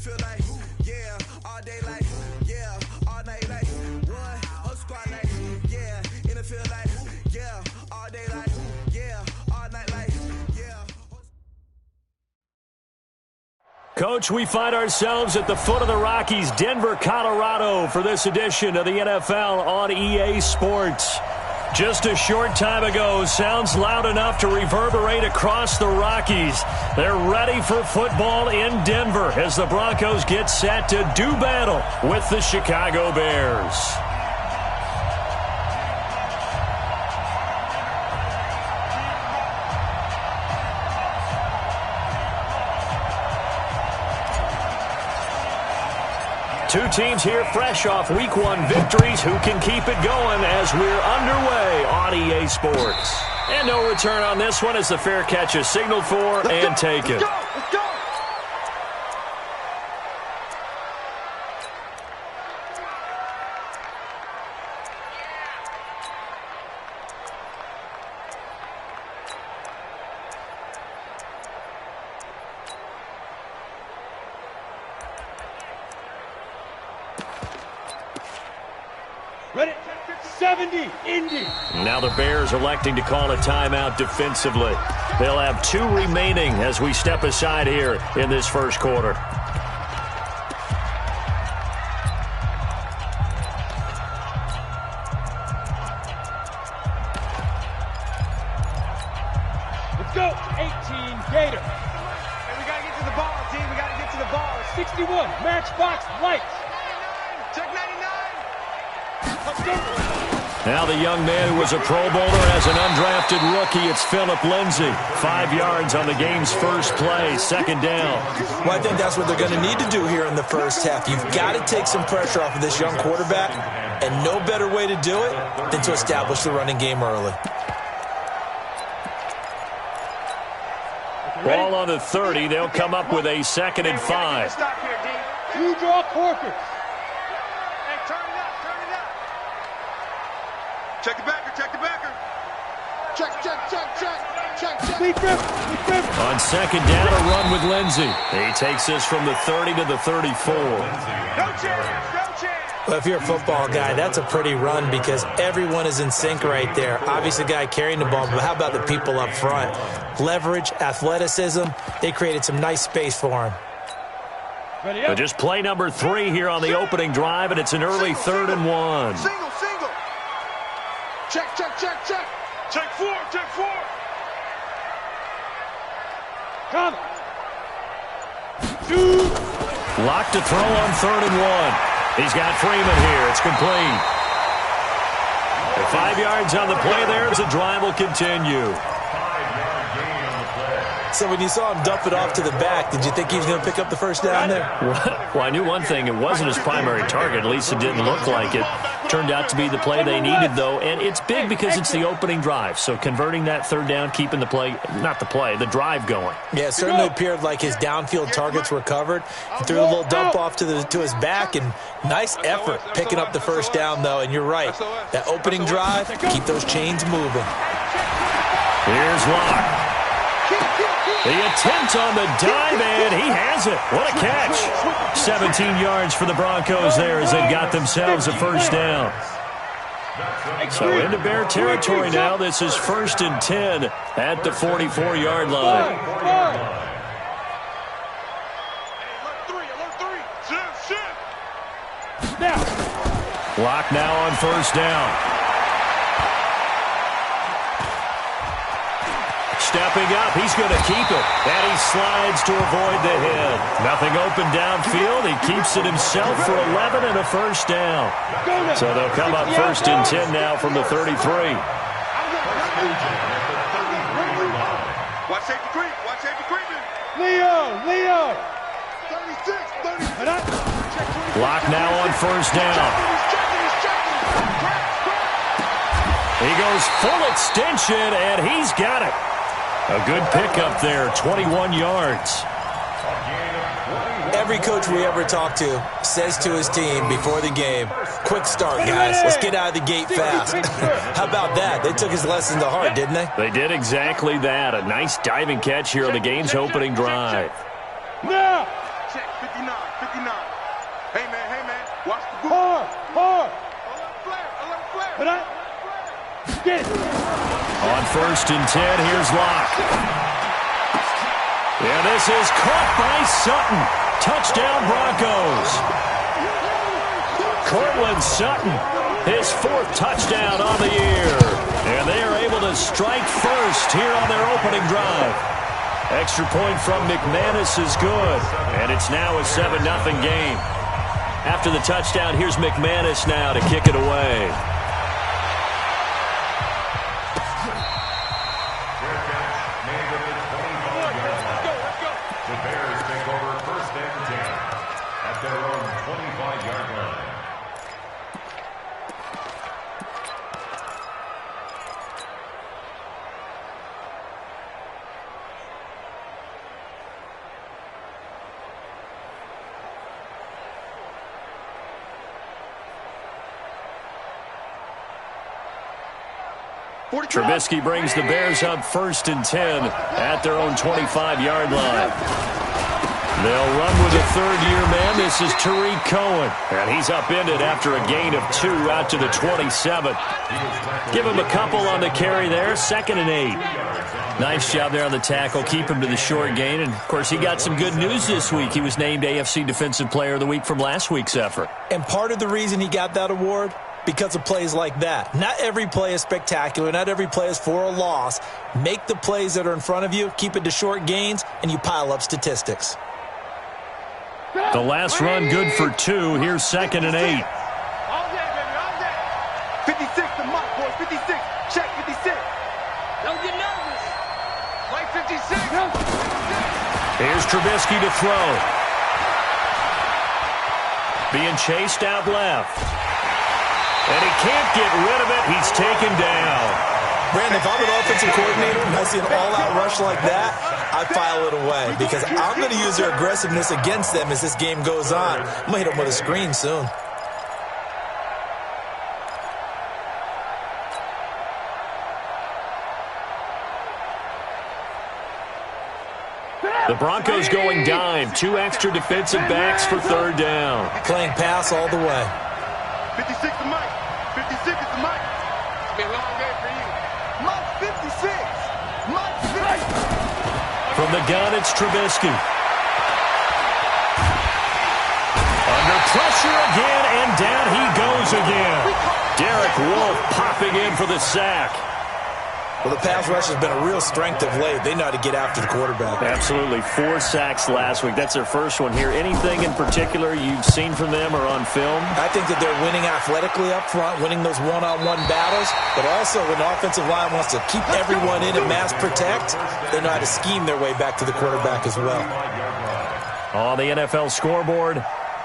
feel like, yeah, all day like, yeah, all night like, what? Whole squad like, yeah, in the field like, yeah, all day like, yeah, all night like, yeah. Coach, we find ourselves at the foot of the Rockies, Denver, Colorado, for this edition of the NFL on EA Sports. Just a short time ago, sounds loud enough to reverberate across the Rockies. They're ready for football in Denver as the Broncos get set to do battle with the Chicago Bears. Two teams here fresh off Week 1 victories. Who can keep it going as we're underway on EA Sports? And no return on this one as the fair catch is signaled for and taken. Let's go! Ready, 70, Indy. Now the Bears electing to call a timeout defensively. They'll have 2 remaining as we step aside here in this first quarter. Let's go, 18, Gator. Hey, we got to get to the ball, team. We got to get to the ball. 61, Matchbox Lights. Check 99. Now the young man who was a Pro Bowler as an undrafted rookie, it's Phillip Lindsay. 5 yards on the game's first play, second down. Well, I think that's what they're going to need to do here in the first half. You've got to take some pressure off of this young quarterback, and no better way to do it than to establish the running game early. Ball on the 30. They'll come up with a 2nd and 5. Stop here, D. 2 draw Corkers. Hey, turn it up, turn it up. Check the backer, check the backer. Check. Lead grip. On 2nd down, a run with Lindsay. He takes this from the 30 to the 34. No chance, no chance. Well, if you're a football guy, that's a pretty run because everyone is in sync right there. Obviously, the guy carrying the ball, but how about the people up front? Leverage, athleticism, they created some nice space for him. Ready up. Just play number 3 here on the opening drive, and it's an early 3rd and 1. Single. Check. Check 4. Come. 2. Locked to throw on 3rd and 1. He's got Freeman here. It's complete. 5 yards on the play there as the drive will continue. So when you saw him dump it off to the back, did you think he was going to pick up the first down there? Well, I knew one thing. It wasn't his primary target. At least it didn't look like it. Turned out to be the play they needed, though. And it's big because it's the opening drive. So converting that 3rd down, keeping the the drive going. Yeah, it certainly appeared like his downfield targets were covered. He threw a little dump off to his back, and nice effort picking up the first down, though. And you're right. That opening drive, keep those chains moving. Here's Locke. The attempt on the dive, and he has it. What a catch. 17 yards for the Broncos there as they got themselves a first down. So into Bear territory now. This is 1st and 10 at the 44-yard line. Lock now on 1st down. Stepping up, he's going to keep it. And he slides to avoid the hit. Nothing open downfield. He keeps it himself for 11 and a first down. So they'll come up 1st and 10 now from the 33. Watch safety creeping. Leo. 36, 30. Lock now on 1st down. He goes full extension, and he's got it. A good pickup there, 21 yards. Every coach we ever talk to says to his team before the game, quick start, guys. Let's get out of the gate fast. How about that? They took his lesson to heart, didn't they? They did exactly that. A nice diving catch here on the game's opening drive. Now. Check 59. get it. On 1st and 10, here's Locke. And this is caught by Sutton. Touchdown, Broncos. Cortland Sutton, his 4th touchdown on the year. And they are able to strike first here on their opening drive. Extra point from McManus is good. And it's now a 7-0 game. After the touchdown, here's McManus now to kick it away. The Bears take over 1st and 10 at their own 25-yard line. Trubisky brings the Bears up 1st and 10 at their own 25-yard line. They'll run with a 3rd-year man. This is Tariq Cohen. And he's upended after a gain of 2 out to the 27. Give him a couple on the carry there. 2nd and 8. Nice job there on the tackle. Keep him to the short gain. And, of course, he got some good news this week. He was named AFC Defensive Player of the Week from last week's effort. And part of the reason he got that award, because of plays like that. Not every play is spectacular. Not every play is for a loss. Make the plays that are in front of you, keep it to short gains, and you pile up statistics. The last run good for 2. Here's 2nd and 8. All day, baby, all day. 56 to Mike, boys. 56. Check 56. Don't get nervous. Play 56. Here's Trubisky to throw. Being chased out left. And he can't get rid of it. He's taken down. Brandon, if I'm an offensive coordinator and I see an all-out rush like that, I file it away because I'm going to use their aggressiveness against them as this game goes on. I'm going to hit them with a screen soon. The Broncos going dime. 2 extra defensive backs for 3rd down. Playing pass all the way. 56 to Mike. 56 is to Mike. It's been a long day for you. Mike 56. Mike 56. From the gun, it's Trubisky. Under pressure again, and down he goes again. Derek Wolfe popping in for the sack. Well, the pass rush has been a real strength of late. They know how to get after the quarterback. Absolutely. 4 sacks last week. That's their first one here. Anything in particular you've seen from them or on film? I think that they're winning athletically up front, winning those one-on-one battles, but also when the offensive line wants to keep everyone in and mass protect, they know how to scheme their way back to the quarterback as well. On the NFL scoreboard,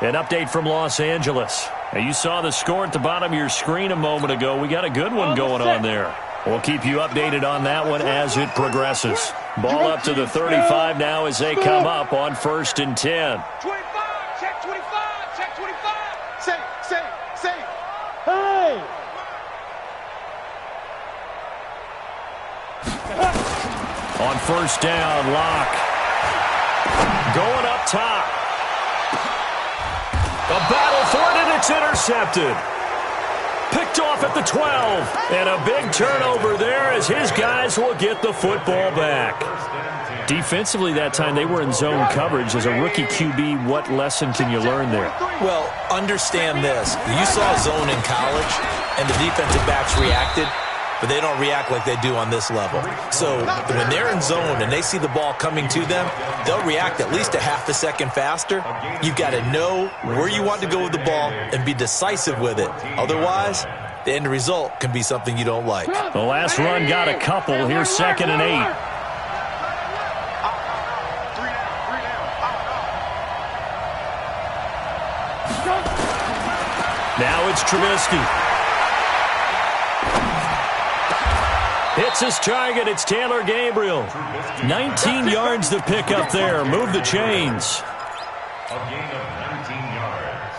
an update from Los Angeles. Now, you saw the score at the bottom of your screen a moment ago. We got a good one going on there. We'll keep you updated on that one as it progresses. Ball up to the 35 now as they come up on 1st and 10. 25, check 25, check 25. Say. Hey! On 1st down, Locke. Going up top. A battle for it, and it's intercepted. Picked off at the 12. And a big turnover there as his guys will get the football back. Defensively that time, they were in zone coverage. As a rookie QB, what lesson can you learn there? Well, understand this. You saw zone in college, and the defensive backs reacted, but they don't react like they do on this level. So when they're in zone and they see the ball coming to them, they'll react at least a half a second faster. You've got to know where you want to go with the ball and be decisive with it. Otherwise, the end result can be something you don't like. The last run got a couple. Here's 2nd and 8. Now it's Trubisky. Hits his target. It's Taylor Gabriel. 19 yards to pick up there. Move the chains. A gain of 19 yards.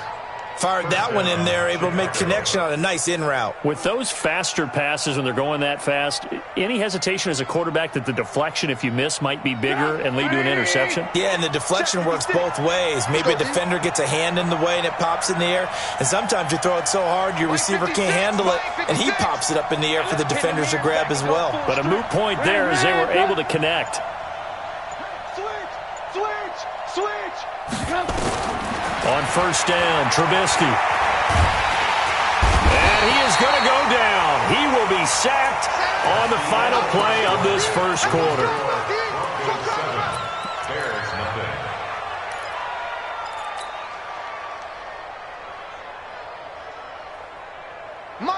Fired that one in there, able to make connection on a nice in route. With those faster passes when they're going that fast, any hesitation as a quarterback that the deflection, if you miss, might be bigger and lead to an interception? Yeah, and the deflection works both ways. Maybe a defender gets a hand in the way and it pops in the air, and sometimes you throw it so hard your receiver can't handle it, and he pops it up in the air for the defenders to grab as well. But a moot point there as they were able to connect. On first down, Trubisky. And he is going to go down. He will be sacked on the final play of this first quarter.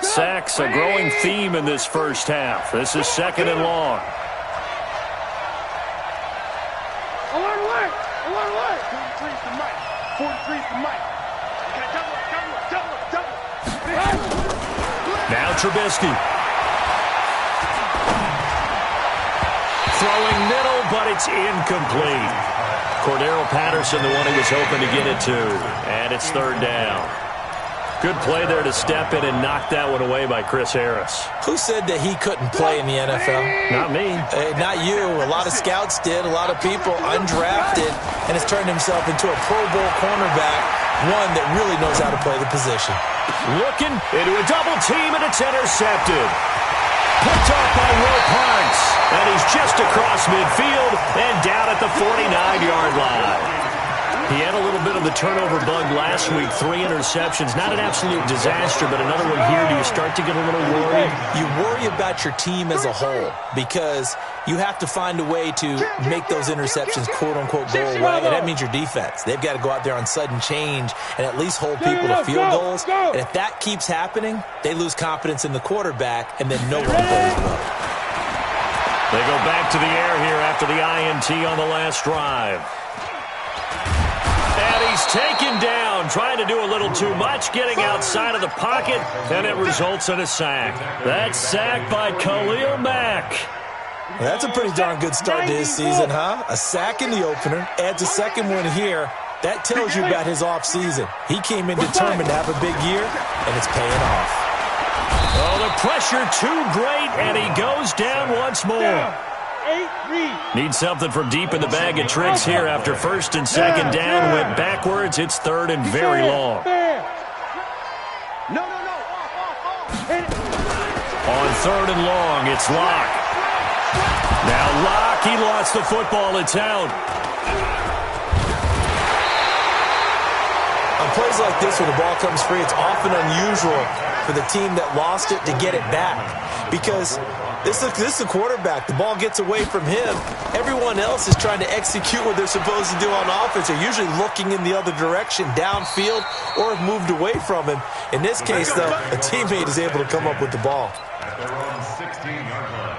Sacks a growing theme in this first half. This is second and long. Now Trubisky. Throwing middle, but it's incomplete. Cordero Patterson, the one he was hoping to get it to. And it's third down. Good play there to step in and knock that one away by Chris Harris. Who said that he couldn't play in the NFL? Not me. Not you. A lot of scouts did. A lot of people undrafted, and has turned himself into a Pro Bowl cornerback, one that really knows how to play the position. Looking into a double team, and it's intercepted. Picked off by Will Parks, and he's just across midfield and down at the 49-yard line. He had a little bit of the turnover bug last week, 3 interceptions. Not an absolute disaster, but another one here. Do you start to get a little worried? You worry about your team as a whole because you have to find a way to make those interceptions, quote-unquote, go away, and that means your defense. They've got to go out there on sudden change and at least hold people to field goals. And if that keeps happening, they lose confidence in the quarterback, and then no one plays well. They go back to the air here after the INT on the last drive. And he's taken down, trying to do a little too much, getting outside of the pocket, and it results in a sack. That's sacked by Khalil Mack. Well, that's a pretty darn good start to his season, huh? A sack in the opener, adds a second one here. That tells you about his offseason. He came in determined to have a big year, and it's paying off. Oh, the pressure too great, and he goes down once more. Need something from deep in the bag of tricks here after first and second down. Went backwards. It's third and very long. On third and long, it's Locke. Now Locke, he lost the football. It's out. On plays like this, when the ball comes free, it's often unusual for the team that lost it to get it back because this is a quarterback. The ball gets away from him. Everyone else is trying to execute what they're supposed to do on offense. They're usually looking in the other direction, downfield, or have moved away from him. In this case, though, a teammate is able to come up with the ball. At their own 16-yard line.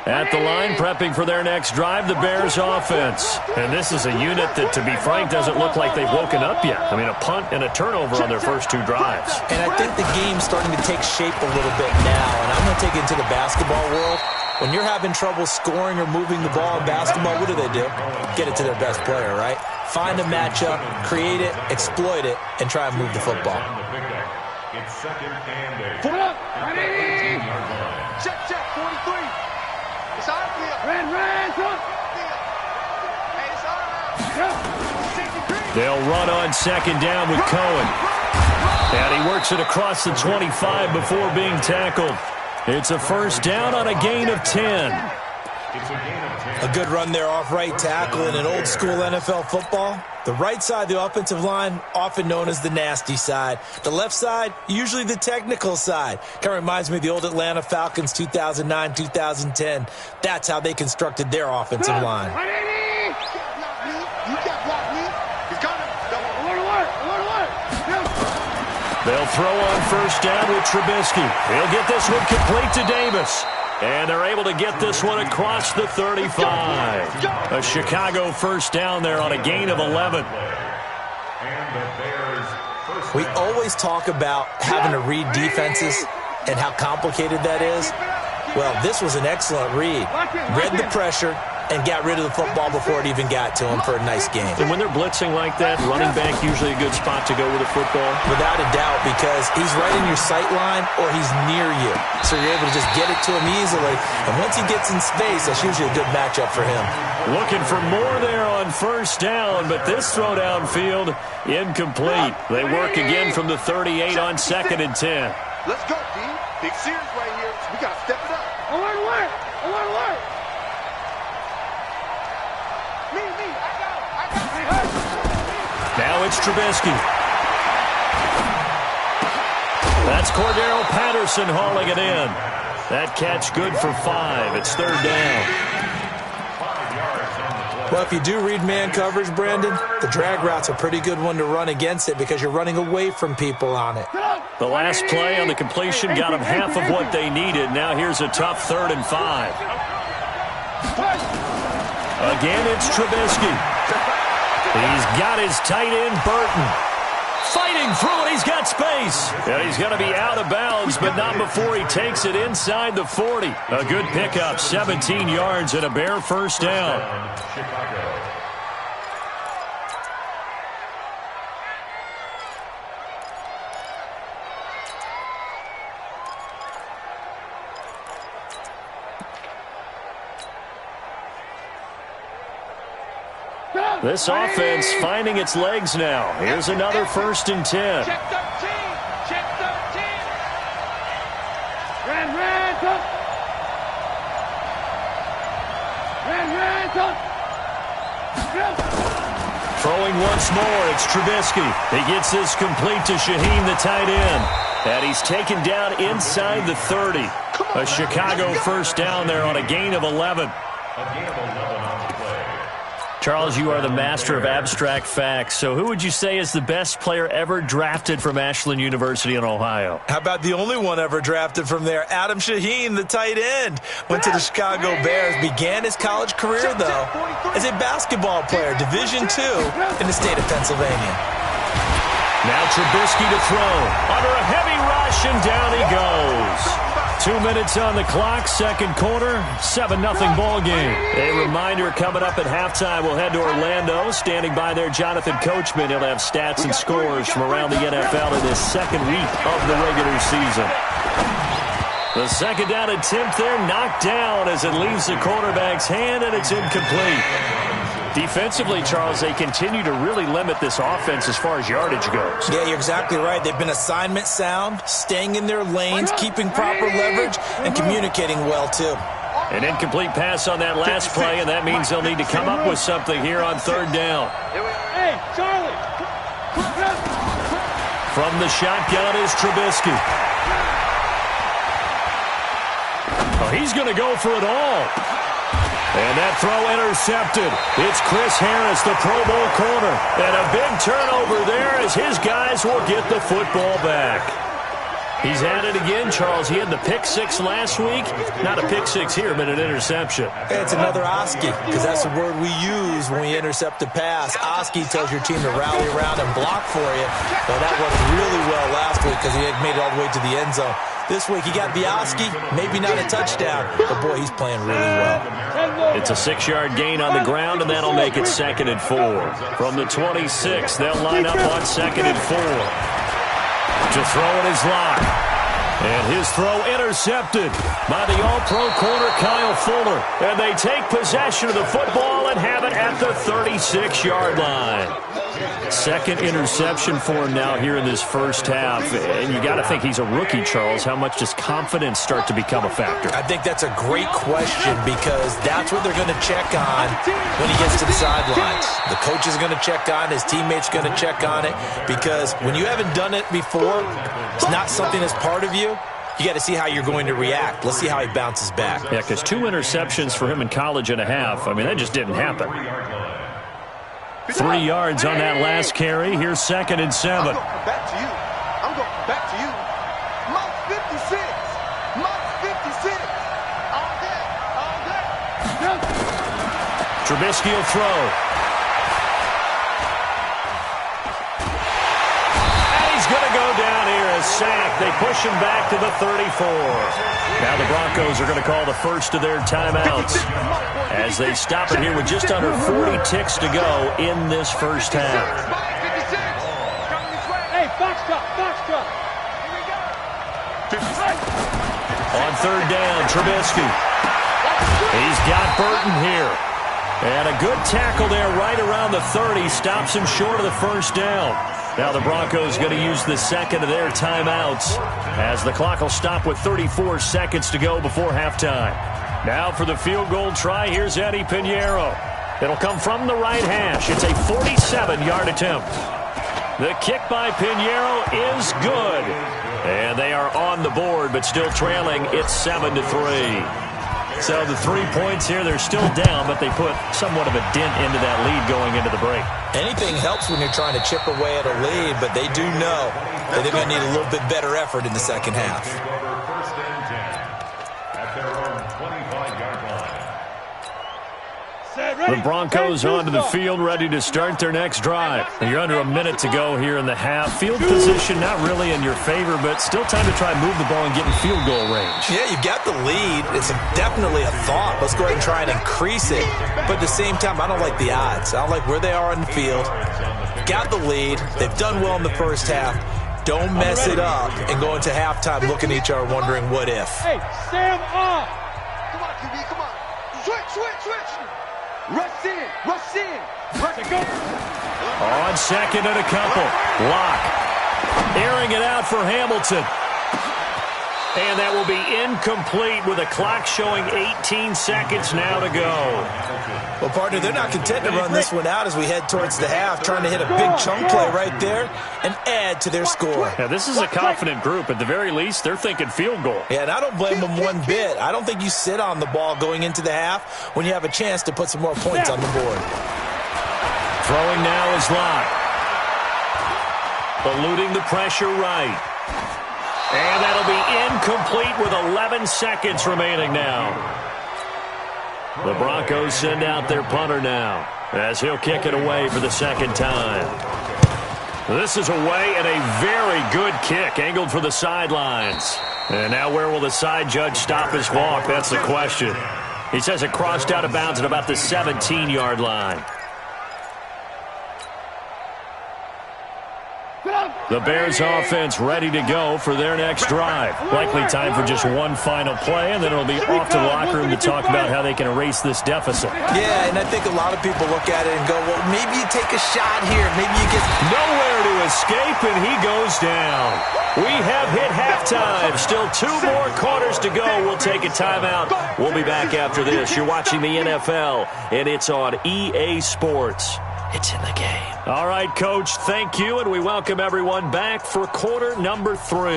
At the line, prepping for their next drive, the Bears offense. And this is a unit that, to be frank, doesn't look like they've woken up yet. I mean, a punt and a turnover on their first 2 drives. And I think the game's starting to take shape a little bit now. And I'm going to take it into the basketball world. When you're having trouble scoring or moving the ball in basketball, what do? Get it to their best player, right? Find a matchup, create it, exploit it, and try and move the football. It's second and 8. Put it up. At the 18-yard line. Check, 43. It's out here. They'll run on second down with Cohen. And he works it across the 25 before being tackled. It's a first down on a gain of 10. A good run there off right tackle in an old school NFL football. The right side, the offensive line, often known as the nasty side. The left side, usually the technical side. Kind of reminds me of the old Atlanta Falcons 2009, 2010. That's how they constructed their offensive line. They'll throw on first down with Trubisky. He'll get this one complete to Davis. And they're able to get this one across the 35. A Chicago first down there on a gain of 11. We always talk about having to read defenses and how complicated that is. Well, this was an excellent read. Read the pressure and got rid of the football before it even got to him for a nice game. And when they're blitzing like that, running back usually a good spot to go with the football? Without a doubt, because he's right in your sight line or he's near you. So you're able to just get it to him easily. And once he gets in space, that's usually a good matchup for him. Looking for more there on first down, but this throw downfield, incomplete. They work again from the 38 on 2nd and 10. Let's go, D. Big series right here. We got to step it up. Alert, alert! Alert, alert! Now it's Trubisky. That's Cordero Patterson hauling it in. That catch good for 5. It's 3rd down. Well, if you do read man coverage, Brandon, the drag route's a pretty good one to run against it because you're running away from people on it. The last play on the completion got them half of what they needed. Now here's a tough 3rd and 5. Again, it's Trubisky. He's got his tight end, Burton. Fighting through it. He's got space. And he's going to be out of bounds, but not before he takes it inside the 40. A good pickup, 17 yards and a Bear first down. This offense finding its legs now. Here's another 1st and 10. Check 13! Check 13! Ran, go! Ran, go! Throwing once more, it's Trubisky. He gets this complete to Shaheen, the tight end. And he's taken down inside the 30. A Chicago first down there on a gain of 11. Charles, you are the master of abstract facts. So who would you say is the best player ever drafted from Ashland University in Ohio? How about the only one ever drafted from there? Adam Shaheen, the tight end. Went to the Chicago Bears. Began his college career, though, as a basketball player, Division II in the state of Pennsylvania. Now Trubisky to throw. Under a heavy rush, and down he goes. 2 minutes on the clock, 2nd quarter, 7-0 ball game. A reminder coming up at halftime, we'll head to Orlando. Standing by there, Jonathan Coachman. He'll have stats and scores from around the NFL in this 2nd week of the regular season. The 2nd down attempt there, knocked down as it leaves the quarterback's hand, and it's incomplete. Defensively, Charles, they continue to really limit this offense as far as yardage goes. Yeah, you're exactly right. They've been assignment sound, staying in their lanes, keeping proper leverage, and communicating well, too. An incomplete pass on that last play, and that means they'll need to come up with something here on 3rd down. Hey, Charlie! From the shotgun is Trubisky. Oh, he's going to go for it all. And that throw intercepted. It's Chris Harris, the Pro Bowl corner. And a big turnover there as his guys will get the football back. He's at it again, Charles. He had the pick 6 last week. Not a pick 6 here, but an interception. It's another Oski, because that's the word we use when we intercept a pass. Oski tells your team to rally around and block for you. Well, that worked really well last week because he had made it all the way to the end zone. This week he got the Oski, maybe not a touchdown, but boy, he's playing really well. It's a 6-yard gain on the ground, and that'll make it 2nd and 4. From the 26, they'll line up on 2nd and 4. To throw in his lock. And his throw intercepted by the All-Pro corner, Kyle Fuller. And they take possession of the football and have it at the 36-yard line. 2nd interception for him now here in this first half. And you got to think he's a rookie, Charles. How much does confidence start to become a factor? I think that's a great question because that's what they're going to check on when he gets to the sidelines. The coach is going to check on, his teammates going to check on it, because when you haven't done it before, it's not something that's part of you. You got to see how you're going to react. Let's see how he bounces back. Yeah, because 2 interceptions for him in college and a half. I mean, that just didn't happen. 3 yards on that last carry. Here's 2nd and 7. I'm going back to you. I'm going back to you. Mike 56. Mike 56. All day. All day. Trubisky will throw. going to go down here as sacked. They push him back to the 34. Now the Broncos are going to call the first of their timeouts as they stop it here with just under 40 ticks to go in this first half. Hey, box top. On third down, Trubisky. He's got Burton here. And a good tackle there right around the 30. Stops him short of the first down. Now the Broncos going to use the second of their timeouts as the clock will stop with 34 seconds to go before halftime. Now for the field goal try, here's Eddie Pinheiro. It'll come from the right hash. It's a 47-yard attempt. The kick by Pinheiro is good. And they are on the board, but still trailing. It's 7-3. So the 3 points here, they're still down, but they put somewhat of a dent into that lead going into the break. Anything helps when you're trying to chip away at a lead, but they do know that they're going to need a little bit better effort in the second half. First and 10 at their own 25-yard line. The Broncos onto the field, ready to start their next drive. You're under a minute to go here in the half. Field position not really in your favor, but still time to try and move the ball and get in field goal range. Yeah, you've got the lead. It's definitely a thought. Let's go ahead and try and increase it. But at the same time, I don't like the odds. I don't like where they are on the field. Got the lead. They've done well in the first half. Don't mess it up and go into halftime looking at each other wondering what if. Hey, stand up. Come on, QB, come on. Switch. Rush in. On second and a couple. Lock. Airing it out for Hamilton. And that will be incomplete with a clock showing 18 seconds now to go. Well, partner, they're not content to run this one out as we head towards the half, trying to hit a big chunk play right there and add to their score. Now, this is a confident group. At the very least, they're thinking field goal. Yeah, and I don't blame them one bit. I don't think you sit on the ball going into the half when you have a chance to put some more points on the board. Throwing now is Locke. Eluding the pressure right. And that'll be incomplete with 11 seconds remaining now. The Broncos send out their punter now as he'll kick it away for the second time. This is away and a very good kick angled for the sidelines. And now where will the side judge stop his walk? That's the question. He says it crossed out of bounds at about the 17-yard line. The Bears offense ready to go for their next drive. Likely time for just one final play, and then it'll be off to the locker room to talk about how they can erase this deficit. Yeah, and I think a lot of people look at it and go, well, maybe you take a shot here. Maybe you get nowhere to escape, and he goes down. We have hit halftime. Still 2 more quarters to go. We'll take a timeout. We'll be back after this. You're watching the NFL, and it's on EA Sports. It's in the game. All right, Coach, thank you, and we welcome everyone back for quarter number 3.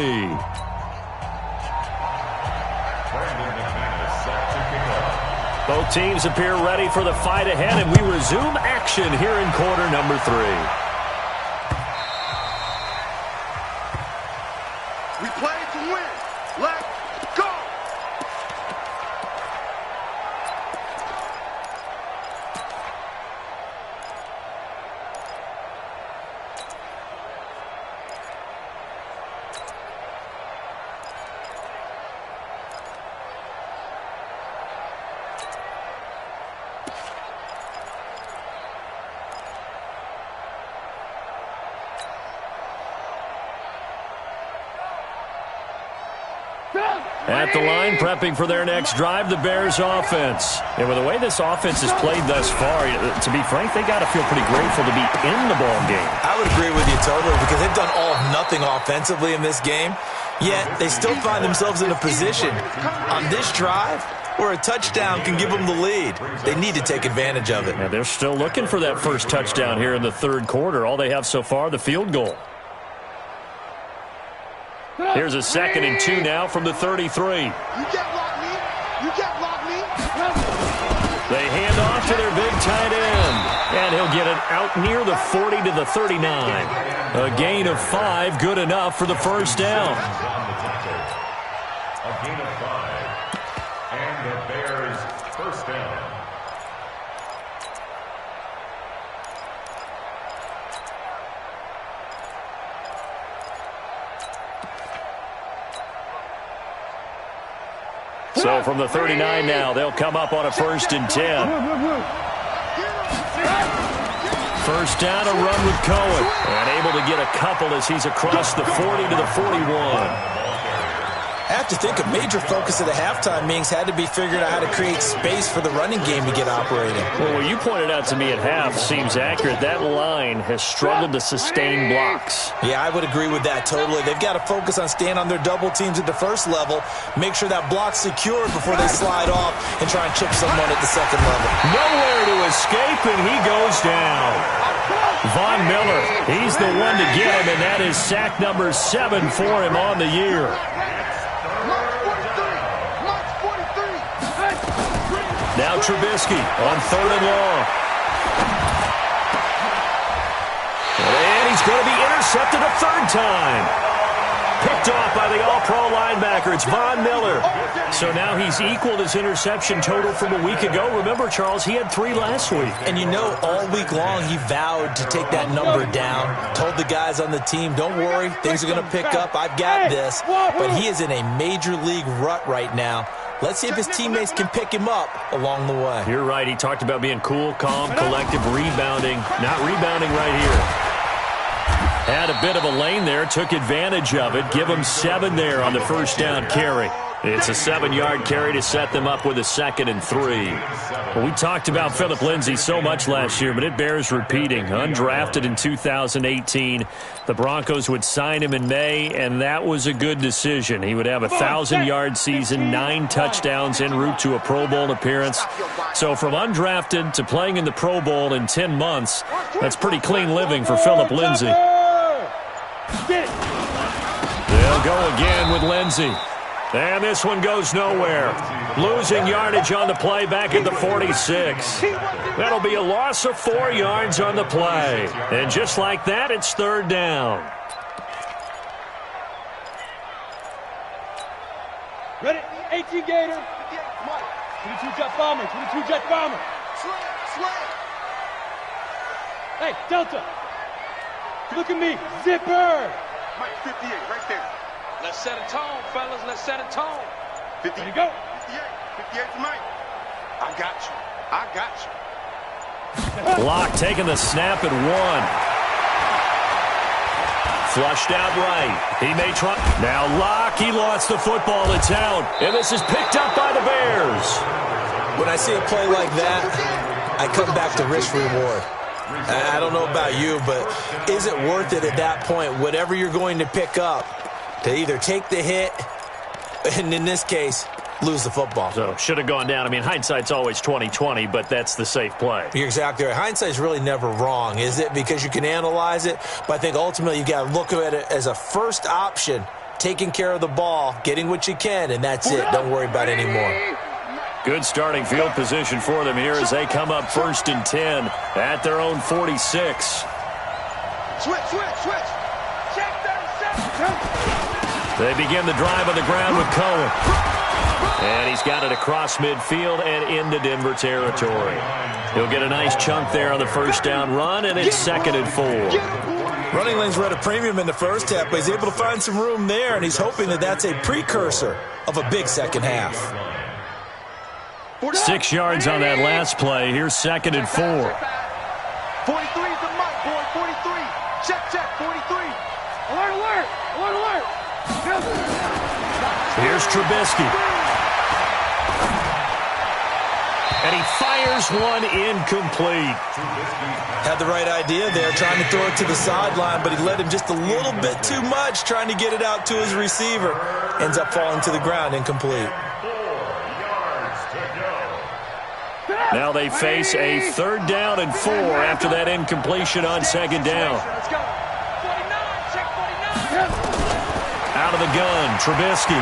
Both teams appear ready for the fight ahead, and we resume action here in quarter number 3. We play to win. Let's go. At the line, prepping for their next drive, the Bears offense. And with the way this offense has played thus far, to be frank, they got to feel pretty grateful to be in the ball game. I would agree with you totally because they've done all of nothing offensively in this game, yet they still find themselves in a position on this drive where a touchdown can give them the lead. They need to take advantage of it. Now, they're still looking for that first touchdown here in the third quarter. All they have so far, the field goal. Here's a 2nd and 2 now from the 33. You can't block me. You can't block me. They hand off to their big tight end. And he'll get it out near the 40 to the 39. A gain of 5, good enough for the first down. A gain of 5. And the Bears first down. So from the 39 now, they'll come up on a 1st and 10. First down, a run with Cohen. And able to get a couple as he's across the 40 to the 41. I have to think a major focus of the halftime meetings had to be figuring out how to create space for the running game to get operating. Well, what you pointed out to me at half seems accurate. That line has struggled to sustain blocks. Yeah, I would agree with that totally. They've got to focus on staying on their double teams at the first level, make sure that block's secured before they slide off and try and chip someone at the second level. Nowhere to escape, and he goes down. Von Miller, he's the one to get him, and that is sack number 7 for him on the year. Now Trubisky on 3rd and long. And he's going to be intercepted a 3rd time. Picked off by the all-pro linebacker. It's Von Miller. So now he's equaled his interception total from a week ago. Remember, Charles, he had 3 last week. And you know, all week long he vowed to take that number down. Told the guys on the team, don't worry, things are going to pick up. I've got this. But he is in a major league rut right now. Let's see if his teammates can pick him up along the way. You're right. He talked about being cool, calm, collective, rebounding. Not rebounding right here. Had a bit of a lane there, took advantage of it. Give him 7 there on the first down carry. It's a 7-yard carry to set them up with a 2nd and 3. Well, we talked about Phillip Lindsay so much last year, but it bears repeating. Undrafted in 2018. The Broncos would sign him in May, and that was a good decision. He would have a 1,000-yard season, 9 touchdowns en route to a Pro Bowl appearance. So from undrafted to playing in the Pro Bowl in 10 months, that's pretty clean living for Phillip Lindsay. They'll go again with Lindsay. And this one goes nowhere. Losing yardage on the play back at the 46. That'll be a loss of 4 yards on the play. And just like that, it's 3rd down. Ready? 18 Gator. 22 Jet Bomber. 22 Jet Bomber. Hey, Delta. Look at me. Zipper. Mike 58, right there. Let's set a tone, fellas. Let's set a tone. 50. Ready to go. 58 for Mike. I got you. I got you. Block taking the snap at 1. Flushed out right. He may try. Now Locke, he lost the football. It's out. And this is picked up by the Bears. When I see a play like that, I come back to risk-reward. I don't know about you, but is it worth it at that point, whatever you're going to pick up, to either take the hit and, in this case, lose the football? So, should have gone down. I mean, hindsight's always 20/20, but that's the safe play. You're exactly right. Hindsight's really never wrong, is it? Because you can analyze it, but I think ultimately you've got to look at it as a first option, taking care of the ball, getting what you can, and that's it. Don't worry about it anymore. Good starting field position for them here as they come up 1st and 10 at their own 46. Switch. Check that. They begin the drive on the ground with Cohen. And he's got it across midfield and into Denver territory. He'll get a nice chunk there on the first down run, and it's 2nd and 4. Running lanes were at a premium in the first half, but he's able to find some room there, and he's hoping that that's a precursor of a big second half. 6 yards on that last play. Here's 2nd and 4. 43 is the Mike, boy. 43. Check. 43. Alert. Here's Trubisky. And he fires one incomplete. Had the right idea there, trying to throw it to the sideline, but he led him just a little bit too much, trying to get it out to his receiver. Ends up falling to the ground, incomplete. Now they face a 3rd down and 4 after that incompletion on 2nd down. Let's go. 49. Check 49. Out of the gun, Trubisky.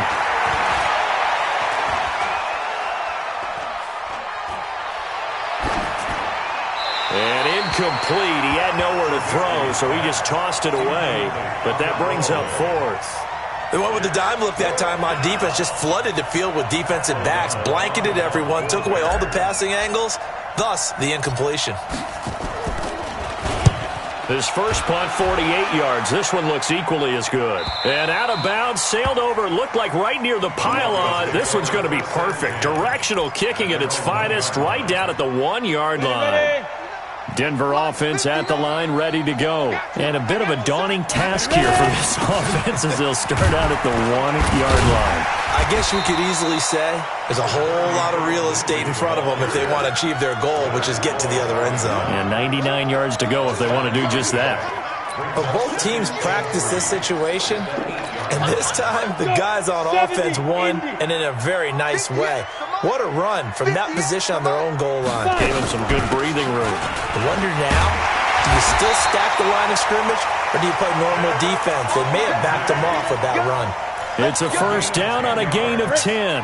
And incomplete. He had nowhere to throw, so he just tossed it away. But that brings up 4th. They went with the dime look that time on defense, just flooded the field with defensive backs, blanketed everyone, took away all the passing angles, thus the incompletion. His first punt, 48 yards. This one looks equally as good. And out of bounds, sailed over, looked like right near the pylon. This one's going to be perfect. Directional kicking at its finest, right down at the 1-yard line. Denver offense at the line, ready to go. And a bit of a daunting task here for this offense as they'll start out at the 1-yard line. I guess you could easily say there's a whole lot of real estate in front of them if they want to achieve their goal, which is get to the other end zone. And 99 yards to go if they want to do just that. But both teams practice this situation, and this time the guys on offense won, and in a very nice way. What a run from that position on their own goal line. Gave them some good breathing room. I wonder now, do you still stack the line of scrimmage, or do you play normal defense? They may have backed them off with that run. It's a first down on a gain of 10.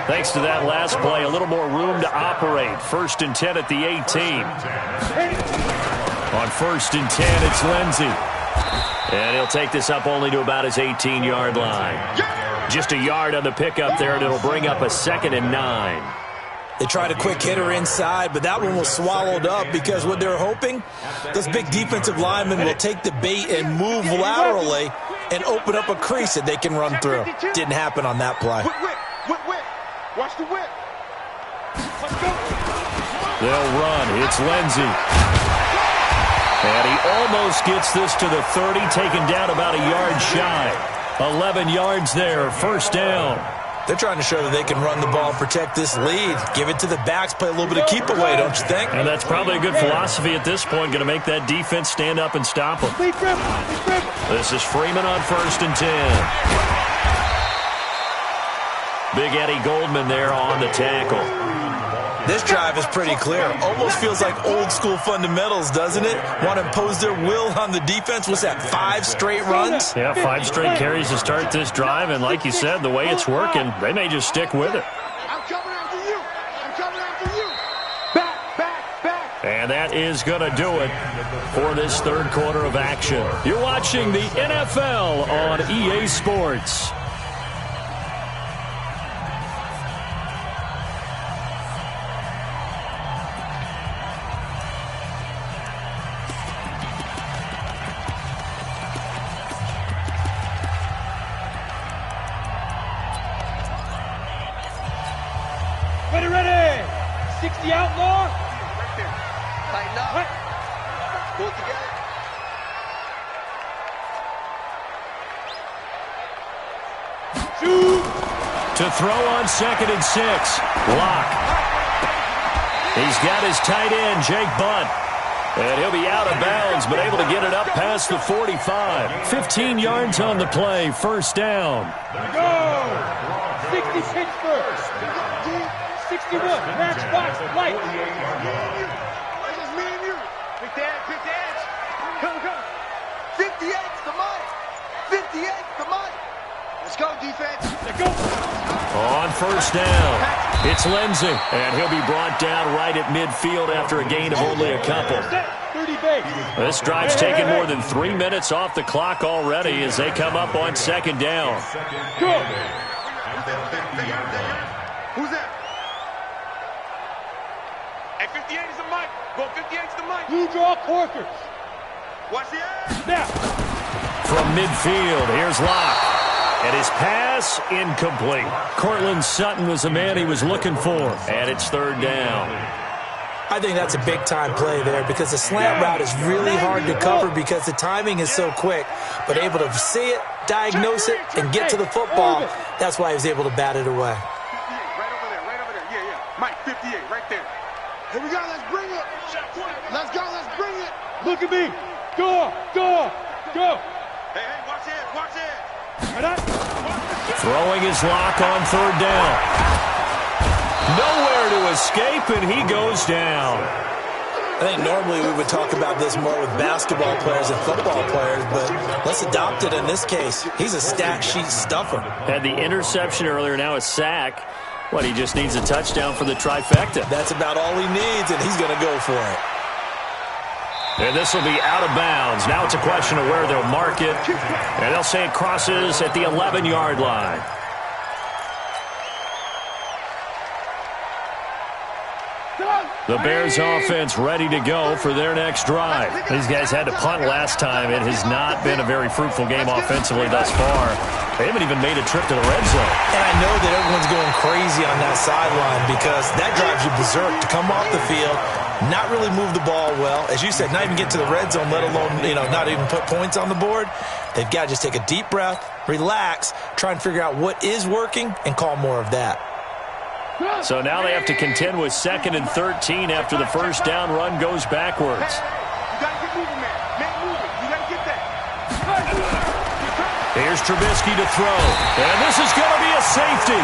Thanks to that last play, a little more room to operate. First and 10 at the 18. On first and 10, it's Lindsey. And he'll take this up only to about his 18-yard line. Just a yard on the pickup there, and it'll bring up a 2nd and 9. They tried a quick hitter inside, but that one was swallowed up because what they're hoping, those big defensive linemen will take the bait and move laterally and open up a crease that they can run through. Didn't happen on that play. Whip. Watch the whip. Let's go. They'll run. It's Lindsey. And he almost gets this to the 30, taken down about a yard shy. 11 yards there, first down. They're trying to show that they can run the ball and protect this lead. Give it to the backs, play a little bit of keep away, don't you think? And that's probably a good philosophy at this point, going to make that defense stand up and stop them. This is Freeman on first and 10. Big Eddie Goldman there on the tackle. This drive is pretty clear. Almost feels like old school fundamentals, doesn't it? Want to impose their will on the defense. What's that, 5 straight runs? Yeah, 5 straight carries to start this drive. And like you said, the way it's working, they may just stick with it. I'm coming after you. I'm coming after you. Back. And that is going to do it for this third quarter of action. You're watching the NFL on EA Sports. Ready. 60 outlaw. Right there. Tighten up. What? Pull it together. Shoot. To throw on 2nd and 6. Lock. He's got his tight end, Jake Bunt. And he'll be out of bounds, but able to get it up past the 45. 15 yards on the play, first down. Go. 60 Pittsburgh. 61. Match box. Light. It's just me and you. Quick dance. Come. 58's the mic. 58's the mic. Let's go, defense. Let's go. On first down, it's Lindsey, and he'll be brought down right at midfield after a gain of only a couple. 30 base. This drive's taken more than 3 minutes off the clock already as they come up on 2nd down. Go. Who's that? Hey, 58 is the mic. Go, 58's the mic. Blue draw Corkers. Watch the air. Now. From midfield, here's Locke. And his pass incomplete. Cortland Sutton was the man he was looking for. And it's 3rd down. I think that's a big-time play there because the slant route is really hard to cover because the timing is so quick. But able to see it, diagnose it, and get to the football, that's why he was able to bat it away. 58, right over there. Yeah. Mike, 58, right there. Here we go, let's bring it. Let's go, let's bring it. Look at me. Go. Hey, watch it. Throwing his Lock on 3rd down. Nowhere to escape, and he goes down. I think normally we would talk about this more with basketball players and football players, but let's adopt it in this case. He's a stat sheet stuffer. Had the interception earlier, now a sack. What, he just needs a touchdown for the trifecta. That's about all he needs, and he's going to go for it. And this will be out of bounds. Now it's a question of where they'll mark it. And they'll say it crosses at the 11-yard line. Come on. The Bears offense ready to go for their next drive. These guys had to punt last time. It has not been a very fruitful game offensively thus far. They haven't even made a trip to the red zone. And I know that everyone's going crazy on that sideline because that drives you berserk to come off the field, not really move the ball well. As you said, not even get to the red zone, let alone, not even put points on the board. They've got to just take a deep breath, relax, try and figure out what is working, and call more of that. So now they have to contend with 2nd and 13 after the first down run goes backwards. You got to get moving, man. Make moving. You got to get that. Here's Trubisky to throw. And this is going to be a safety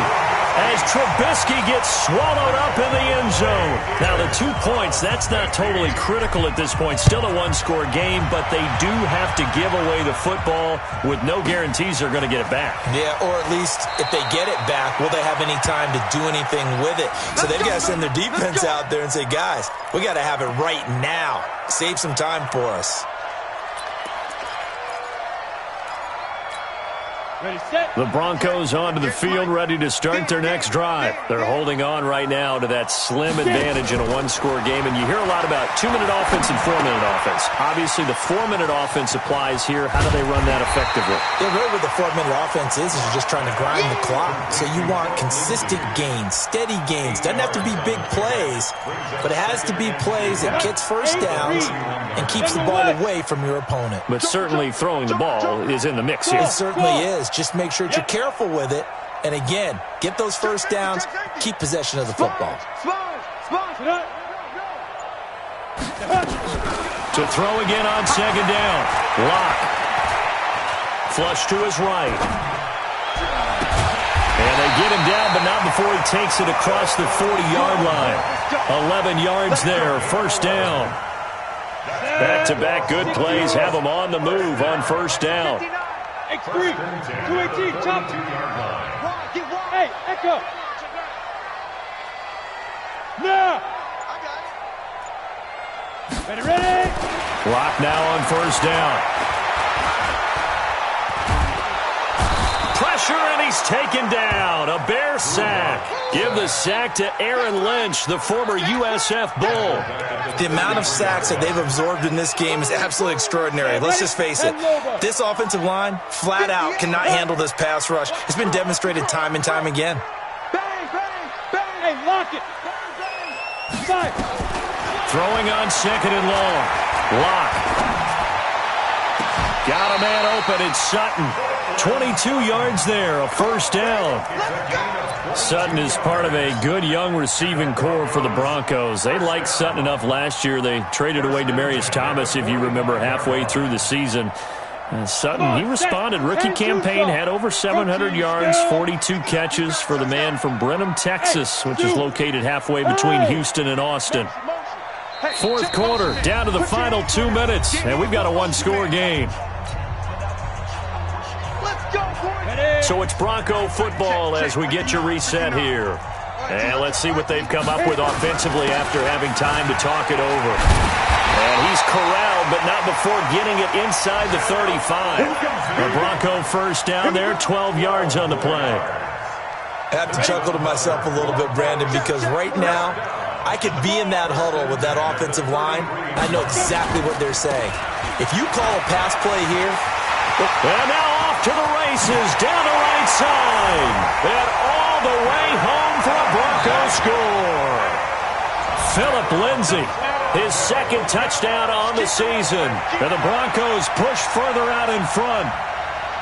as Trubisky gets swallowed up in the end zone. Now, the 2 points, that's not totally critical at this point. Still a one-score game, but they do have to give away the football with no guarantees they're going to get it back. Yeah, or at least if they get it back, will they have any time to do anything with it? So they've got to send their defense out there and say, guys, we got to have it right now. Save some time for us. Ready, set. The Broncos onto the field ready to start their next drive. They're holding on right now to that slim advantage in a one-score game. And you hear a lot about 2-minute offense and 4-minute offense. Obviously, the 4-minute offense applies here. How do they run that effectively? Yeah, really what the 4-minute offense is you're just trying to grind the clock. So you want consistent gains, steady gains. Doesn't have to be big plays, but it has to be plays that gets first downs and keeps the ball away from your opponent. But certainly throwing the ball is in the mix here. It certainly is. Just make sure that you're careful with it. And again, get those first downs, keep possession of the football. To throw again on 2nd down. Lock. Flush to his right. And they get him down, but not before he takes it across the 40-yard line. 11 yards there, first down. Back-to-back good plays have them on the move on first down. X3, 218, chop. Hey, Echo. Now. Ready. Lock now on first down. Pressure, and he's taken down. A Bear sack. Give the sack to Aaron Lynch, the former USF Bull. The amount of sacks that they've absorbed in this game is absolutely extraordinary. Let's just face it. This offensive line, flat out, cannot handle this pass rush. It's been demonstrated time and time again. Hey, lock it. Side. Throwing on 2nd and long. Lock. Got a man open. It's Sutton. 22 yards there, a first down. Sutton is part of a good young receiving core for the Broncos. They liked Sutton enough last year. They traded away Demaryius Thomas, if you remember, halfway through the season. Sutton, he responded. Rookie campaign, had over 700 yards, 42 catches for the man from Brenham, Texas, which is located halfway between Houston and Austin. Fourth quarter, down to the final 2 minutes, and we've got a one-score game. So it's Bronco football as we get your reset here. And let's see what they've come up with offensively after having time to talk it over. And he's corralled, but not before getting it inside the 35. The Bronco first down there, 12 yards on the play. I have to chuckle to myself a little bit, Brandon, because right now I could be in that huddle with that offensive line. I know exactly what they're saying. If you call a pass play here, and now off to the races, down the right side. And all the way home for a Bronco score. Phillip Lindsay, his second touchdown on the season. And the Broncos push further out in front.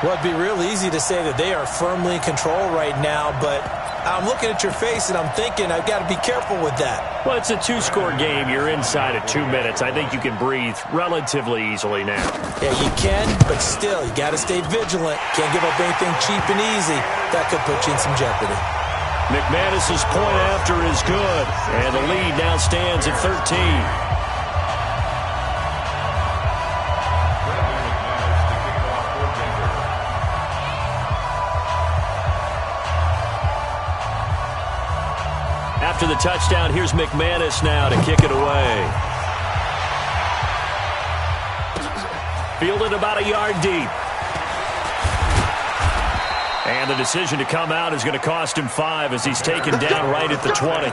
Well, it'd be real easy to say that they are firmly in control right now, but I'm looking at your face and I'm thinking I've got to be careful with that. Well, it's a two-score game. You're inside of 2 minutes. I think you can breathe relatively easily now. Yeah, you can, but still, you got to stay vigilant. Can't give up anything cheap and easy. That could put you in some jeopardy. McManus's point after is good, and the lead now stands at 13. After the touchdown, here's McManus now to kick it away. Fielded about a yard deep. And the decision to come out is going to cost him 5 as he's taken down right at the 20.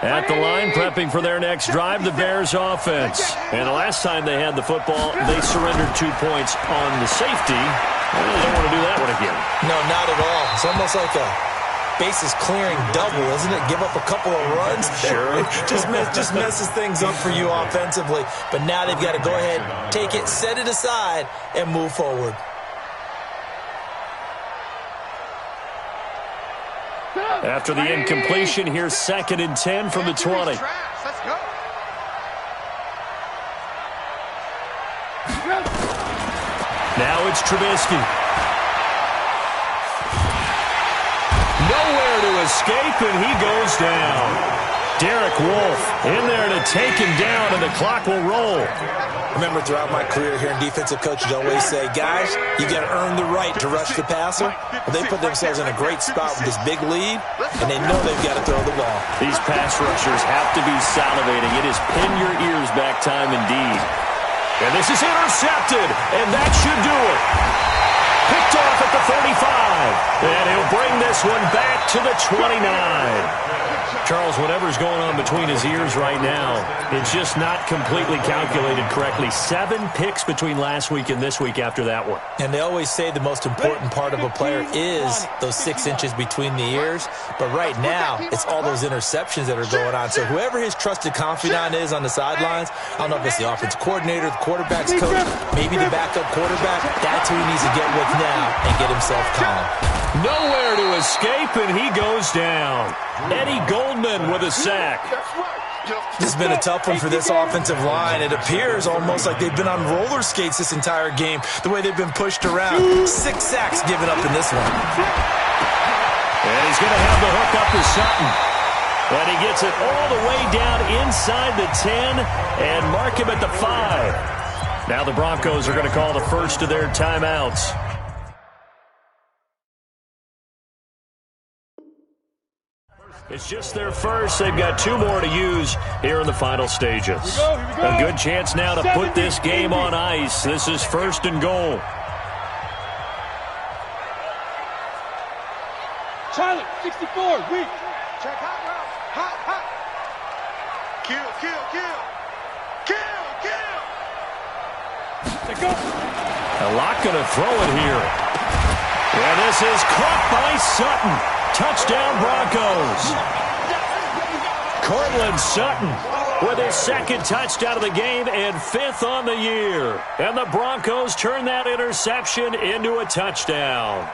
At the line, prepping for their next drive, the Bears offense. And the last time they had the football, they surrendered 2 points on the safety. They don't want to do that one again. No, not at all. It's almost like a bases clearing double, isn't it? Give up a couple of runs. Sure. just messes things up for you offensively. But now they've got to go ahead, take it, set it aside, and move forward. After the incompletion, here's 2nd and 10 from the 20. Let's go. Now it's Trubisky. Nowhere to escape, and he goes down. Derek Wolfe in there to take him down, and the clock will roll. Remember, throughout my career here in defensive coaches always say, guys, you got to earn the right to rush the passer. Well, they put themselves in a great spot with this big lead, and they know they've got to throw the ball. These pass rushers have to be salivating. It is pin your ears back time indeed. And this is intercepted, and that should do it. Picked off at the 35, and he'll bring this one back to the 29. Charles, whatever's going on between his ears right now, it's just not completely calculated correctly. 7 picks between last week and this week after that one. And they always say the most important part of a player is those 6 inches between the ears. But right now, it's all those interceptions that are going on. So whoever his trusted confidant is on the sidelines, I don't know if it's the offensive coordinator, the quarterback's coach, maybe the backup quarterback, that's who he needs to get with now and get himself calm. Nowhere to escape, and he goes down. Eddie Goldman with a sack. This has been a tough one for this offensive line. It appears almost like they've been on roller skates this entire game, the way they've been pushed around. 6 sacks given up in this one. And he's going to have the hook up to Sutton. And he gets it all the way down inside the 10 and mark him at the 5. Now the Broncos are going to call the first of their timeouts. It's just their first. They've got 2 more to use here in the final stages. Here we go. A good chance now to put this game on ice. This is 1st and goal. Charlie, 64, weak. Check hot route. Hot. Kill. Let go. A lot going to throw it here. And this is caught by Sutton. Touchdown, Broncos. Cortland Sutton with his 2nd touchdown of the game and 5th on the year. And the Broncos turn that interception into a touchdown.